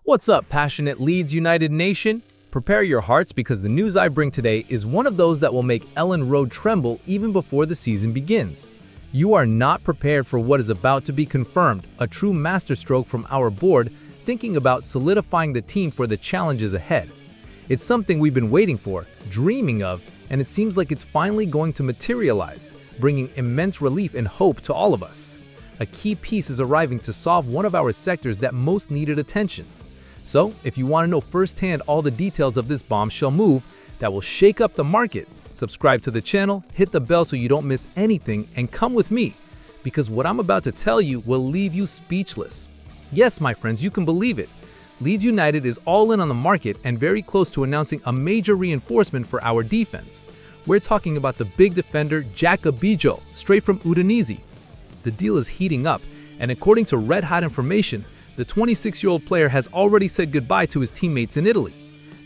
What's up, passionate Leeds United Nation? Prepare your hearts because the news I bring today is one of those that will make Ellen Road tremble even before the season begins. You are not prepared for what is about to be confirmed, a true masterstroke from our board thinking about solidifying the team for the challenges ahead. It's something we've been waiting for, dreaming of, and it seems like it's finally going to materialize, bringing immense relief and hope to all of us. A key piece is arriving to solve one of our sectors that most needed attention. So, if you want to know firsthand all the details of this bombshell move that will shake up the market, subscribe to the channel, hit the bell so you don't miss anything, and come with me, because what I'm about to tell you will leave you speechless. Yes, my friends, you can believe it. Leeds United is all in on the market and very close to announcing a major reinforcement for our defense. We're talking about the big defender Jacob Bijol, straight from Udinese. The deal is heating up, and according to red-hot information, the 26-year-old player has already said goodbye to his teammates in Italy.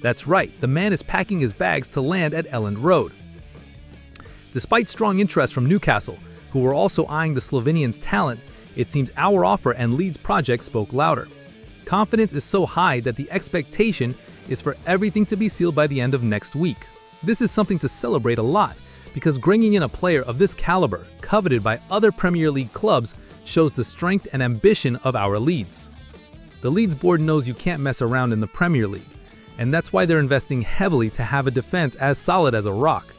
That's right, the man is packing his bags to land at Ellen Road. Despite strong interest from Newcastle, who were also eyeing the Slovenian's talent, it seems our offer and Leeds' project spoke louder. Confidence is so high that the expectation is for everything to be sealed by the end of next week. This is something to celebrate a lot, because bringing in a player of this caliber, coveted by other Premier League clubs, shows the strength and ambition of our Leeds. The Leeds board knows you can't mess around in the Premier League, and that's why they're investing heavily to have a defense as solid as a rock.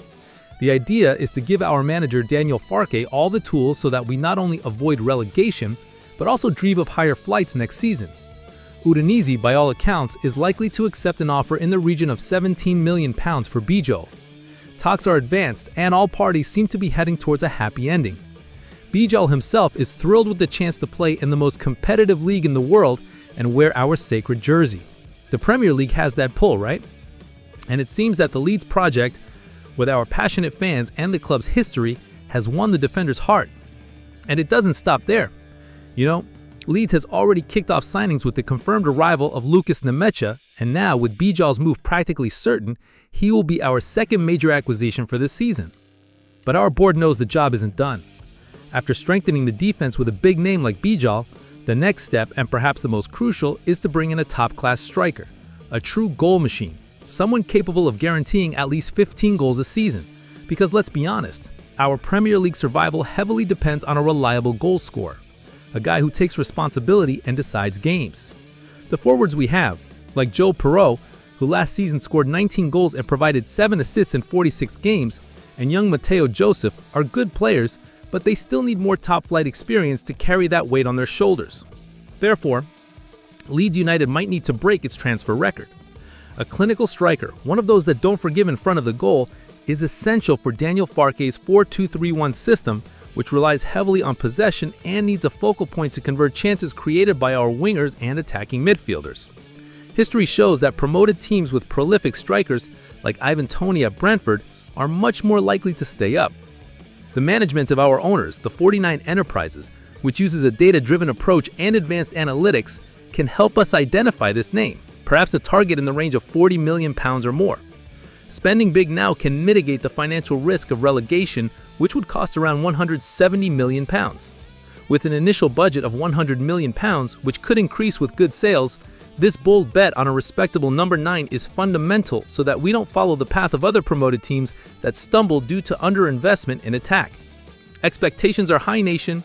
The idea is to give our manager Daniel Farke all the tools so that we not only avoid relegation, but also dream of higher flights next season. Udinese, by all accounts, is likely to accept an offer in the region of £17 million for Bijol. Talks are advanced, and all parties seem to be heading towards a happy ending. Bijol himself is thrilled with the chance to play in the most competitive league in the world and wear our sacred jersey. The Premier League has that pull, right? And it seems that the Leeds project, with our passionate fans and the club's history, has won the defender's heart. And it doesn't stop there. Leeds has already kicked off signings with the confirmed arrival of Lucas Nemecha, and now, with Bijol's move practically certain, he will be our second major acquisition for this season. But our board knows the job isn't done. After strengthening the defense with a big name like Bijol, the next step, and perhaps the most crucial, is to bring in a top-class striker, a true goal machine, someone capable of guaranteeing at least 15 goals a season. Because let's be honest, our Premier League survival heavily depends on a reliable goal scorer, a guy who takes responsibility and decides games. The forwards we have, like Joe Perreault, who last season scored 19 goals and provided 7 assists in 46 games, and young Mateo Joseph, are good players, but they still need more top-flight experience to carry that weight on their shoulders. Therefore, Leeds United might need to break its transfer record. A clinical striker, one of those that don't forgive in front of the goal, is essential for Daniel Farke's 4-2-3-1 system, which relies heavily on possession and needs a focal point to convert chances created by our wingers and attacking midfielders. History shows that promoted teams with prolific strikers, like Ivan Toney at Brentford, are much more likely to stay up. The management of our owners, the 49 Enterprises, which uses a data-driven approach and advanced analytics, can help us identify this name, perhaps a target in the range of £40 million or more. Spending big now can mitigate the financial risk of relegation, which would cost around £170 million. With an initial budget of £100 million, which could increase with good sales, this bold bet on a respectable number 9 is fundamental so that we don't follow the path of other promoted teams that stumble due to underinvestment in attack. Expectations are high, nation.